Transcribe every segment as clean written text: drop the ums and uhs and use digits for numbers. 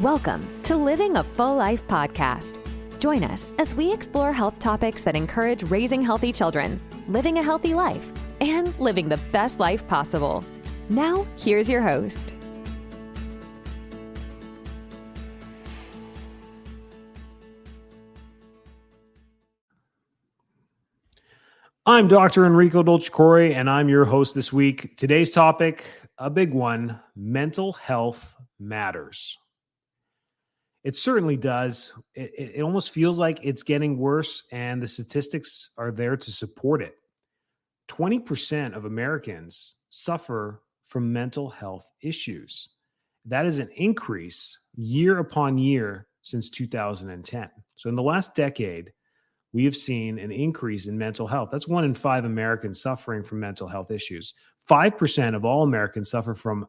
Welcome to Living a Full Life podcast. Join us as we explore health topics that encourage raising healthy children, living a healthy life, and living the best life possible. Now, here's your host. I'm Dr. Enrico Dolcecore, and I'm your host this week. Today's topic, a big one: mental health matters. It certainly does. It almost feels like it's getting worse, and the statistics are there to support it. 20% of Americans suffer from mental health issues. That is an increase year upon year since 2010. So in the last decade, we have seen an increase in mental health. That's 1 in 5 Americans suffering from mental health issues. 5% of all Americans suffer from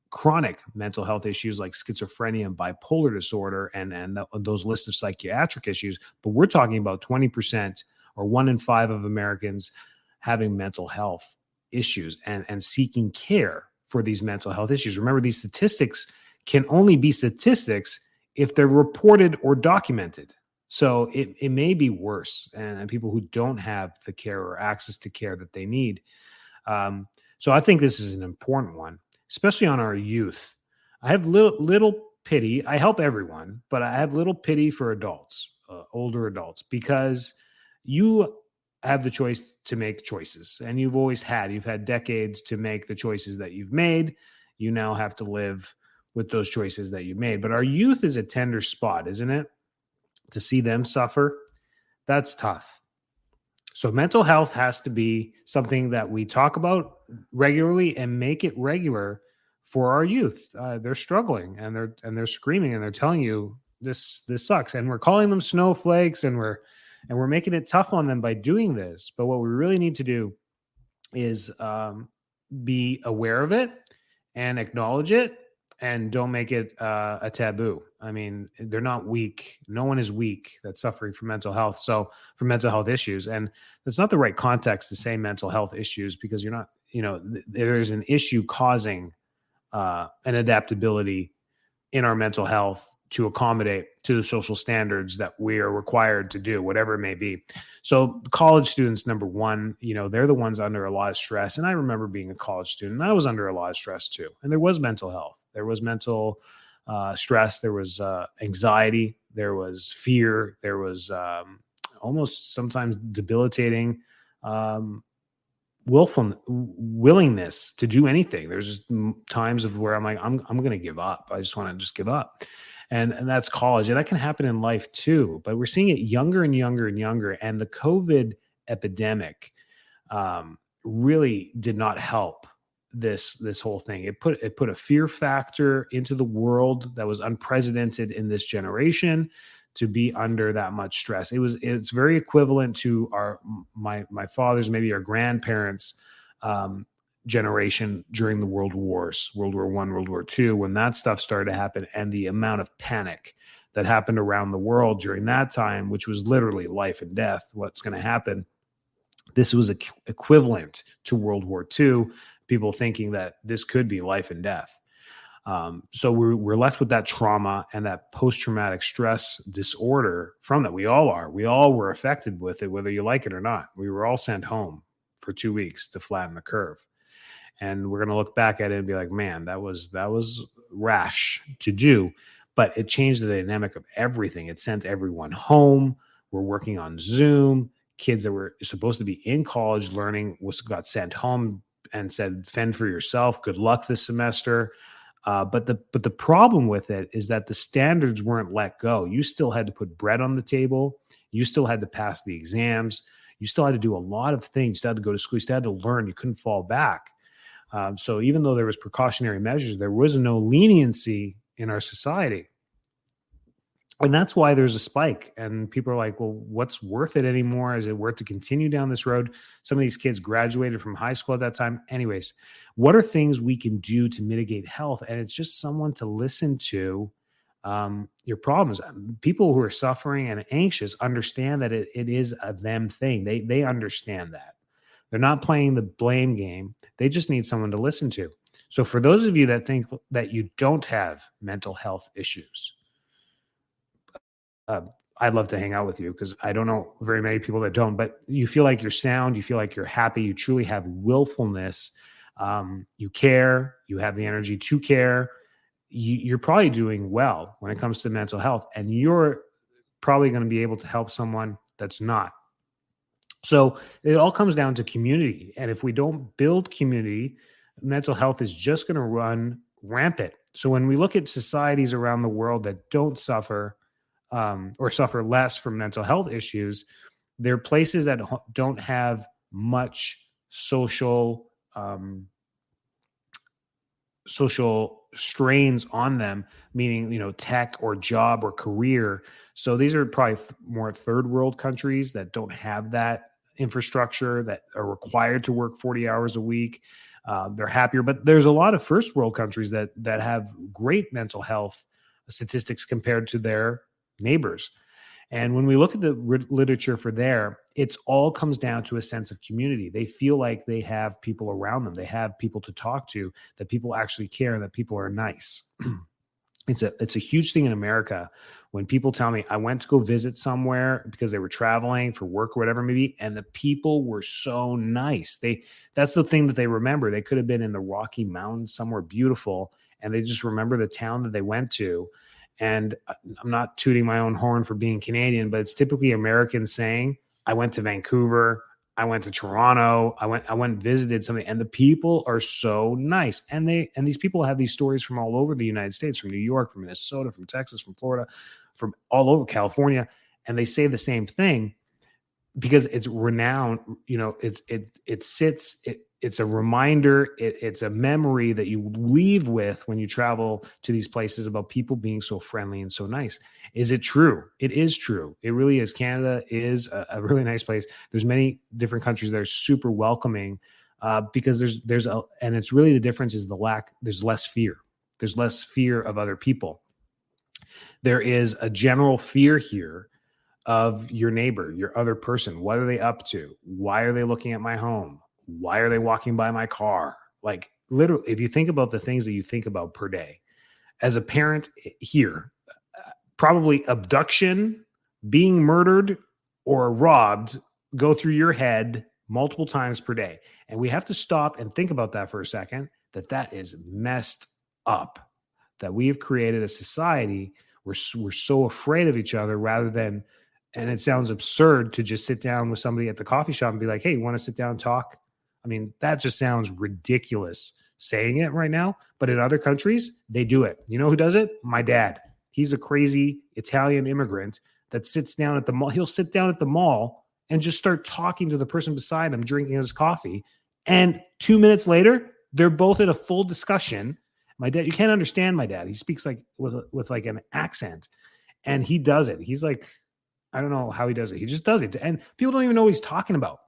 chronic mental health issues like schizophrenia and bipolar disorder and those lists of psychiatric issues. But we're talking about 20% or 1 in 5 of Americans having mental health issues and seeking care for these mental health issues. Remember, these statistics can only be statistics if they're reported or documented. So it may be worse, and people who don't have the care or access to care that they need. So I think this is an important one, especially on our youth. I have little pity. I help everyone, but I have little pity for adults, older adults, because you have the choice to make choices, and you've had decades to make the choices that you've made. You now have to live with those choices that you made. But our youth is a tender spot, isn't it? To see them suffer, that's tough. So mental health has to be something that we talk about regularly and make it regular for our youth. They're struggling and they're screaming and they're telling you this sucks, and we're calling them snowflakes and we're making it tough on them by doing this. But what we really need to do is be aware of it and acknowledge it, and don't make it a taboo. I mean, they're not weak. No one is weak that's suffering from mental health. So for mental health issues, and it's not the right context to say mental health issues, because you're not, there's an issue causing an adaptability in our mental health to accommodate to the social standards that we are required to do, whatever it may be. So college students, number one, they're the ones under a lot of stress. And I remember being a college student, and I was under a lot of stress too. And there was mental health. There was mental stress. There was anxiety. There was fear. There was almost sometimes debilitating willingness to do anything. There's just times of where I'm like, I'm going to give up. I just want to just give up. And that's college. And that can happen in life too. But we're seeing it younger and younger and younger. And the COVID epidemic really did not help this whole thing. It put a fear factor into the world that was unprecedented in this generation to be under that much stress. It's very equivalent to my father's, maybe our grandparents' generation during the world wars, World War I, World War II, when that stuff started to happen, and the amount of panic that happened around the world during that time, which was literally life and death. What's going to happen? This was equivalent to World War II. People thinking that this could be life and death. So we're left with that trauma and that post-traumatic stress disorder from that. We all were affected with it, whether you like it or not. We were all sent home for 2 weeks to flatten the curve. And we're going to look back at it and be like, man, that was rash to do, but it changed the dynamic of everything. It sent everyone home. We're working on Zoom. Kids that were supposed to be in college learning got sent home and said, fend for yourself. Good luck this semester. But the problem with it is that the standards weren't let go. You still had to put bread on the table. You still had to pass the exams. You still had to do a lot of things. You still had to go to school. You still had to learn. You couldn't fall back. So even though there was precautionary measures, there was no leniency in our society. And that's why there's a spike. And people are like, well, what's worth it anymore? Is it worth to continue down this road? Some of these kids graduated from high school at that time. Anyways, what are things we can do to mitigate health? And it's just someone to listen to your problems. People who are suffering and anxious understand that it is a them thing. They understand that. They're not playing the blame game. They just need someone to listen to. So for those of you that think that you don't have mental health issues, I'd love to hang out with you because I don't know very many people that don't, but you feel like you're sound, you feel like you're happy, you truly have willfulness, you care, you have the energy to care, you're probably doing well when it comes to mental health, and you're probably going to be able to help someone that's not. So it all comes down to community. And if we don't build community, mental health is just going to run rampant. So when we look at societies around the world that don't suffer or suffer less from mental health issues, they're places that don't have much social strains on them, meaning, tech or job or career. So these are probably more third world countries that don't have that infrastructure, that are required to work 40 hours a week. They're happier, but there's a lot of first world countries that have great mental health statistics compared to their neighbors. And when we look at the literature for there, it's all comes down to a sense of community. They feel like they have people around them. They have people to talk to, that people actually care, and that people are nice. It's a huge thing in America when people tell me, I went to go visit somewhere because they were traveling for work or whatever maybe, and the people were so nice. That's the thing that they remember. They could have been in the Rocky Mountains somewhere beautiful, and they just remember the town that they went to. And I'm not tooting my own horn for being Canadian, but it's typically Americans saying, I went to Vancouver, I went to Toronto, I went visited something, and the people are so nice. And these people have these stories from all over the United States, from New York, from Minnesota, from Texas, from Florida, from all over California, and they say the same thing because it's renowned. It's a reminder. It's a memory that you leave with when you travel to these places about people being so friendly and so nice. Is it true? It is true. It really is. Canada is a really nice place. There's many different countries that are super welcoming because and it's really the difference is there's less fear. There's less fear of other people. There is a general fear here of your neighbor, your other person. What are they up to? Why are they looking at my home? Why are they walking by my car? Like, literally, if you think about the things that you think about per day, as a parent here, probably abduction, being murdered, or robbed go through your head multiple times per day. And we have to stop and think about that for a second, that is messed up, that we have created a society where we're so afraid of each other rather than, and it sounds absurd to just sit down with somebody at the coffee shop and be like, hey, you want to sit down and talk? I mean, that just sounds ridiculous saying it right now, but in other countries, they do it. You know who does it? My dad. He's a crazy Italian immigrant that sits down at the mall. He'll sit down at the mall and just start talking to the person beside him, drinking his coffee. And 2 minutes later, they're both in a full discussion. My dad, you can't understand my dad. He speaks like with like an accent, and he does it. He's like, I don't know how he does it. He just does it. And people don't even know what he's talking about.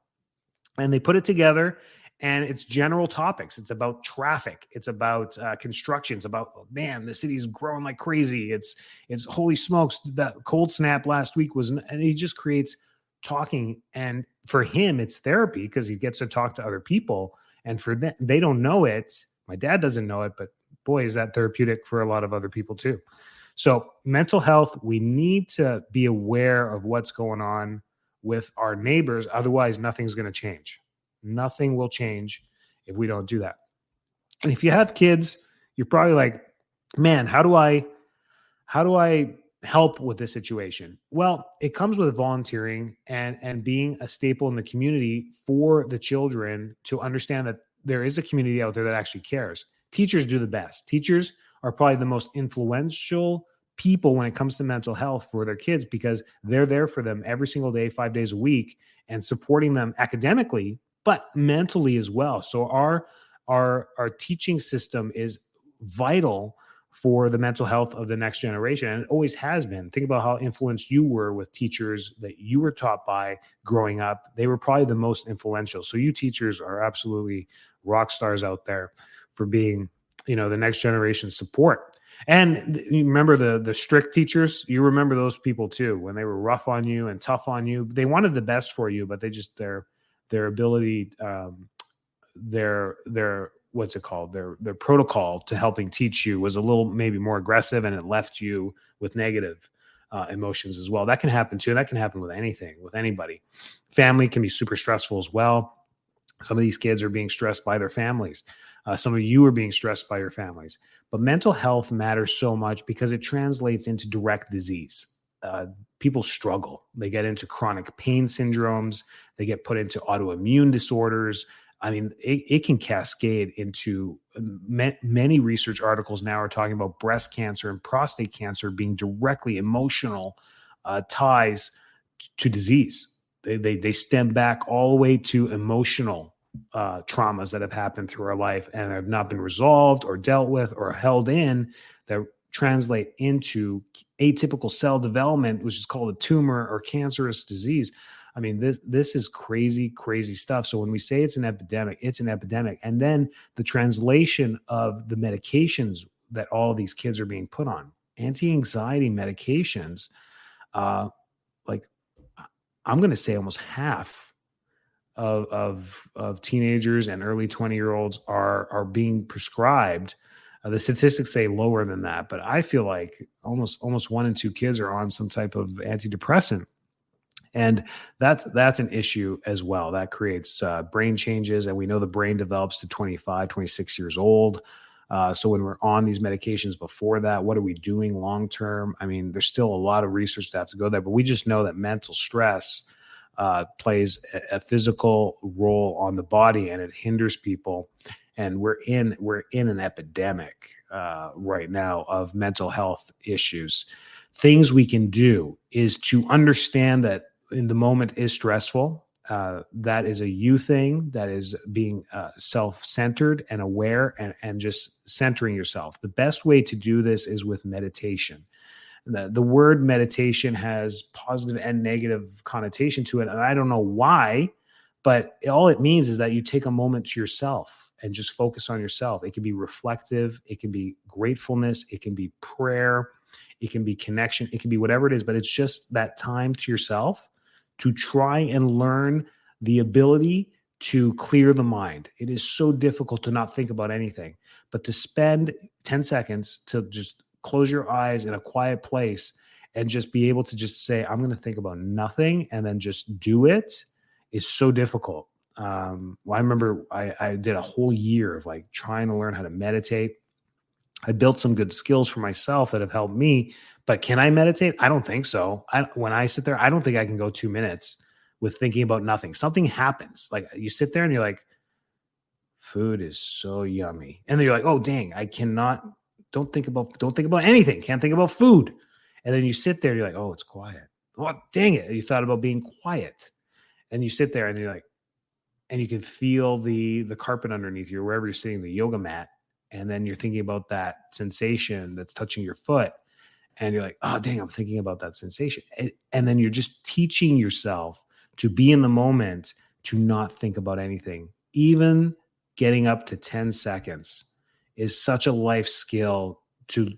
And they put it together, and it's general topics. It's about traffic. It's about construction. It's about, oh, man, the city's growing like crazy. It's holy smokes. That cold snap last week and he just creates talking. And for him, it's therapy because he gets to talk to other people. And for them, they don't know it. My dad doesn't know it, but boy, is that therapeutic for a lot of other people too. So mental health, we need to be aware of what's going on with our neighbors. Otherwise, nothing's going to change. Nothing will change if we don't do that. And if you have kids, you're probably like, man, how do I help with this situation? Well, it comes with volunteering and being a staple in the community for the children to understand that there is a community out there that actually cares. Teachers do the best. Teachers are probably the most influential people when it comes to mental health for their kids because they're there for them every single day, 5 days a week, and supporting them academically, but mentally as well. So our teaching system is vital for the mental health of the next generation. And it always has been. Think about how influenced you were with teachers that you were taught by growing up. They were probably the most influential. So you teachers are absolutely rock stars out there for being, the next generation support. And you remember the strict teachers, you remember those people too, when they were rough on you and tough on you. They wanted the best for you, but they just, their ability, their what's it called? Their protocol to helping teach you was a little maybe more aggressive, and it left you with negative emotions as well. That can happen too. That can happen with anything, with anybody. Family can be super stressful as well. Some of these kids are being stressed by their families. Some of you are being stressed by your families. But mental health matters so much because it translates into direct disease. People struggle. They get into chronic pain syndromes. They get put into autoimmune disorders. I mean, it can cascade into many research articles now are talking about breast cancer and prostate cancer being directly emotional ties to disease. They stem back all the way to emotional traumas that have happened through our life and have not been resolved or dealt with or held in, that translate into atypical cell development, which is called a tumor or cancerous disease. I mean, this is crazy, crazy stuff. So when we say it's an epidemic, it's an epidemic. And then the translation of the medications that all of these kids are being put on, anti-anxiety medications, like I'm going to say almost half of teenagers and early 20-year-olds are being prescribed. The statistics say lower than that, but I feel like almost 1 in 2 kids are on some type of antidepressant. And that's an issue as well. That creates brain changes. And we know the brain develops to 25, 26 years old. So when we're on these medications before that, what are we doing long-term? I mean, there's still a lot of research to have to go there, but we just know that mental stress plays a physical role on the body, and it hinders people. And we're in an epidemic right now of mental health issues. Things we can do is to understand that in the moment is stressful. That is a you thing. That is being self-centered and aware and just centering yourself. The best way to do this is with meditation. The word meditation has positive and negative connotation to it. And I don't know why, but all it means is that you take a moment to yourself and just focus on yourself. It can be reflective. It can be gratefulness. It can be prayer. It can be connection. It can be whatever it is, but it's just that time to yourself to try and learn the ability to clear the mind. It is so difficult to not think about anything, but to spend 10 seconds to just close your eyes in a quiet place and just be able to just say, I'm going to think about nothing and then just do it is so difficult. Well, I remember I did a whole year of like trying to learn how to meditate. I built some good skills for myself that have helped me, but can I meditate? I don't think so. When I sit there, I don't think I can go 2 minutes with thinking about nothing. Something happens. Like you sit there and you're like, food is so yummy. And then you're like, oh, dang, don't think about anything. Can't think about food. And then you sit there and you're like, oh, it's quiet. Oh, dang it. You thought about being quiet. And you sit there and you're like, and you can feel the carpet underneath you, wherever you're sitting, the yoga mat. And then you're thinking about that sensation that's touching your foot. And you're like, oh, dang, I'm thinking about that sensation. And then you're just teaching yourself to be in the moment, to not think about anything. Even getting up to 10 seconds is such a life skill to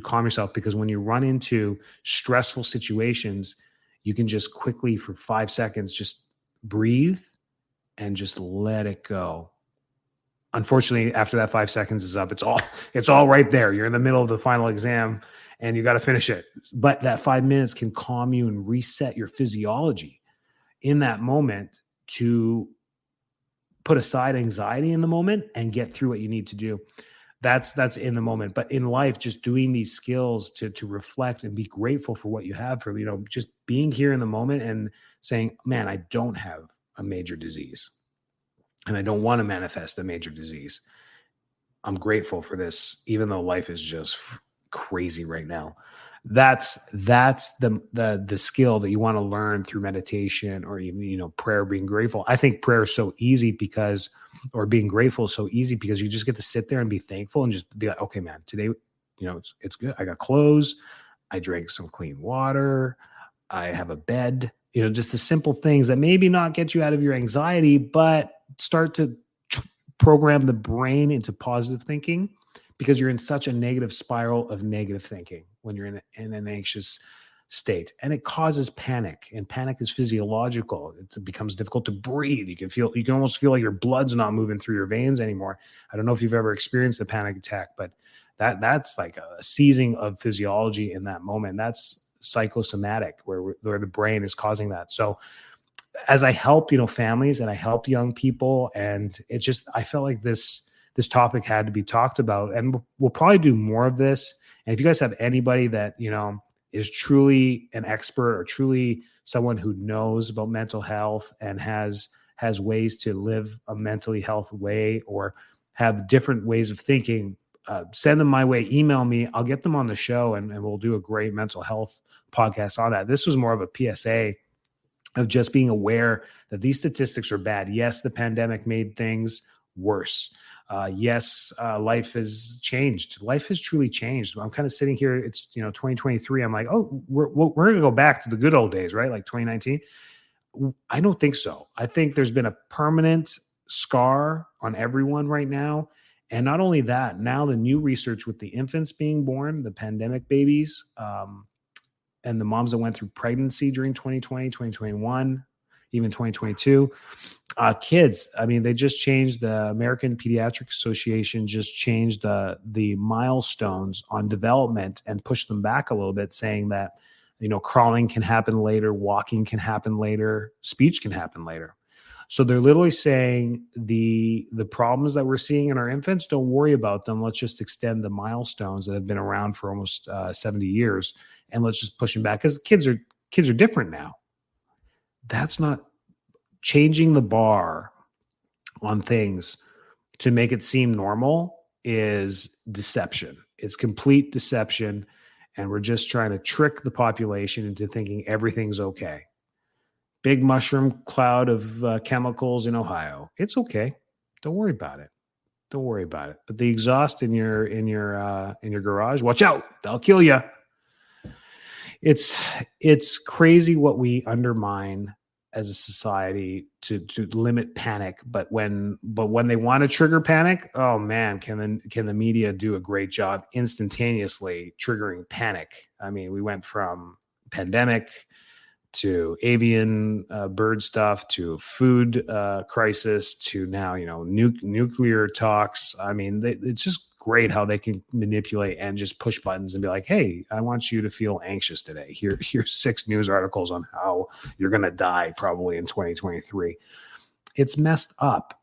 calm yourself, because when you run into stressful situations, you can just quickly for 5 seconds, just breathe and just let it go. Unfortunately, after that 5 seconds is up, it's all right there. You're in the middle of the final exam and you got to finish it. But that 5 minutes can calm you and reset your physiology in that moment to put aside anxiety in the moment and get through what you need to do. That's in the moment. But in life, just doing these skills to reflect and be grateful for what you have, for, just being here in the moment and saying, man, I don't have a major disease and I don't want to manifest a major disease. I'm grateful for this, even though life is just crazy right now. That's the skill that you want to learn through meditation, or even, prayer, being grateful. I think prayer is so easy or being grateful is so easy because you just get to sit there and be thankful and just be like, okay, man, today, it's good. I got clothes. I drank some clean water. I have a bed, just the simple things that maybe not get you out of your anxiety, but start to program the brain into positive thinking, because you're in such a negative spiral of negative thinking when you're in an anxious state, and it causes panic, and panic is physiological. It becomes difficult to breathe. You can almost feel like your blood's not moving through your veins anymore. I don't know if you've ever experienced a panic attack, but that's like a seizing of physiology in that moment. That's psychosomatic, where the brain is causing that. So as I help, families, and I help young people, and I felt like this topic had to be talked about, and we'll probably do more of this. And if you guys have anybody that, is truly an expert or truly someone who knows about mental health and has ways to live a mentally healthy way or have different ways of thinking, send them my way, email me. I'll get them on the show, and we'll do a great mental health podcast on that. This was more of a PSA of just being aware that these statistics are bad. Yes, the pandemic made things worse. Yes, life has changed. Life has truly changed. I'm kind of sitting here. It's 2023. I'm like, oh, we're going to go back to the good old days, right? Like 2019. I don't think so. I think there's been a permanent scar on everyone right now. And not only that, now the new research with the infants being born, the pandemic babies, and the moms that went through pregnancy during 2020, 2021, even 2022. Kids, I mean, they just changed, the American Pediatric Association just changed the milestones on development and pushed them back a little bit, saying that, crawling can happen later, walking can happen later, speech can happen later. So they're literally saying the problems that we're seeing in our infants, don't worry about them. Let's just extend the milestones that have been around for almost 70 years, and let's just push them back, because kids are different now. That's not changing the bar on things to make it seem normal, is deception. It's complete deception. And we're just trying to trick the population into thinking everything's okay. Big mushroom cloud of chemicals in Ohio. It's okay. Don't worry about it. Don't worry about it. But the exhaust in your garage, watch out. They'll kill you. It's crazy what we undermine as a society to limit panic. But when they want to trigger panic, oh man, can the media do a great job instantaneously triggering panic. I mean, we went from pandemic to avian bird stuff to food crisis to now, nuclear talks. I mean, it's just great how they can manipulate and just push buttons and be like, hey, I want you to feel anxious today. Here's 6 news articles on how you're going to die probably in 2023. It's messed up.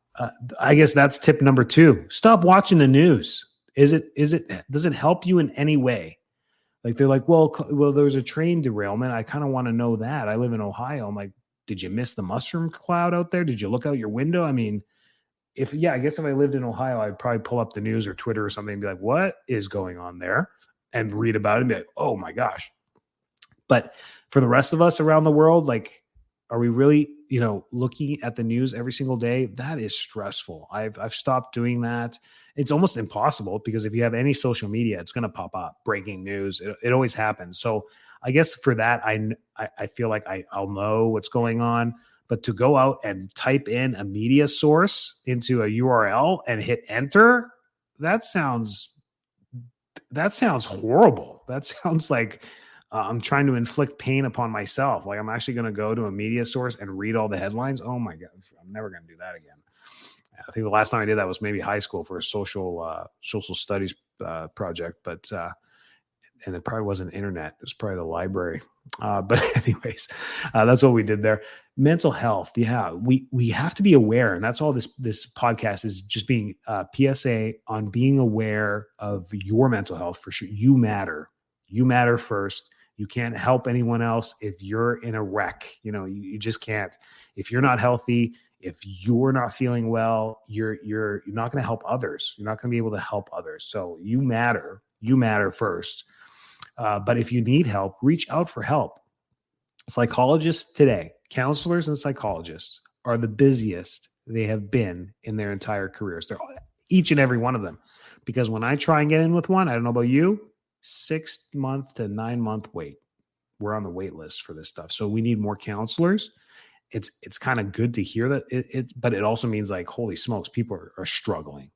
I guess that's tip number 2. Stop watching the news. Does it help you in any way? Like, they're like, well, there's a train derailment. I kind of want to know that. I live in Ohio. I'm like, did you miss the mushroom cloud out there? Did you look out your window? I mean, I guess if I lived in Ohio, I'd probably pull up the news or Twitter or something and be like, what is going on there? And read about it and be like, oh my gosh. But for the rest of us around the world, like, are we really, looking at the news every single day? That is stressful. I've stopped doing that. It's almost impossible, because if you have any social media, it's going to pop up breaking news. It always happens. So I guess for that, I feel like I'll know what's going on. But to go out and type in a media source into a URL and hit enter, that sounds horrible. That sounds like I'm trying to inflict pain upon myself. Like, I'm actually going to go to a media source and read all the headlines. Oh my God, I'm never going to do that again. I think the last time I did that was maybe high school for a social studies project, but and it probably wasn't internet. It was probably the library. But anyways, that's what we did there. Mental health. Yeah, we have to be aware. And that's all this podcast is, just being PSA on being aware of your mental health for sure. You matter. You matter first. You can't help anyone else if you're in a wreck. You just can't. If you're not healthy, if you're not feeling well, you're not going to help others. You're not going to be able to help others. So you matter. You matter first. But if you need help, reach out for help. Psychologists today, counselors and psychologists, are the busiest they have been in their entire careers. They're each and every one of them. Because when I try and get in with one, I don't know about you, 6 month to 9 month wait. We're on the wait list for this stuff. So we need more counselors. It's kind of good to hear that but it also means, like, holy smokes, people are struggling.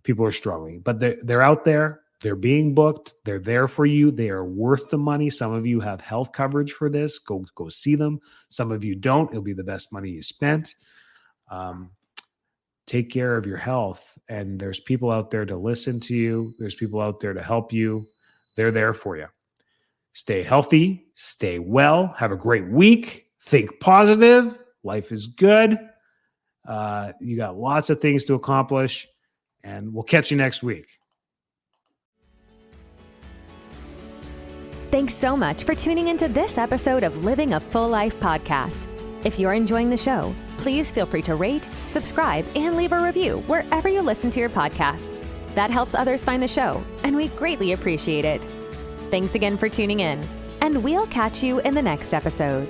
People are struggling, but they're out there. They're being booked. They're there for you. They are worth the money. Some of you have health coverage for this. Go see them. Some of you don't. It'll be the best money you spent. Take care of your health. And there's people out there to listen to you. There's people out there to help you. They're there for you. Stay healthy. Stay well. Have a great week. Think positive. Life is good. You got lots of things to accomplish. And we'll catch you next week. Thanks so much for tuning into this episode of Living a Full Life podcast. If you're enjoying the show, please feel free to rate, subscribe, and leave a review wherever you listen to your podcasts. That helps others find the show, and we greatly appreciate it. Thanks again for tuning in, and we'll catch you in the next episode.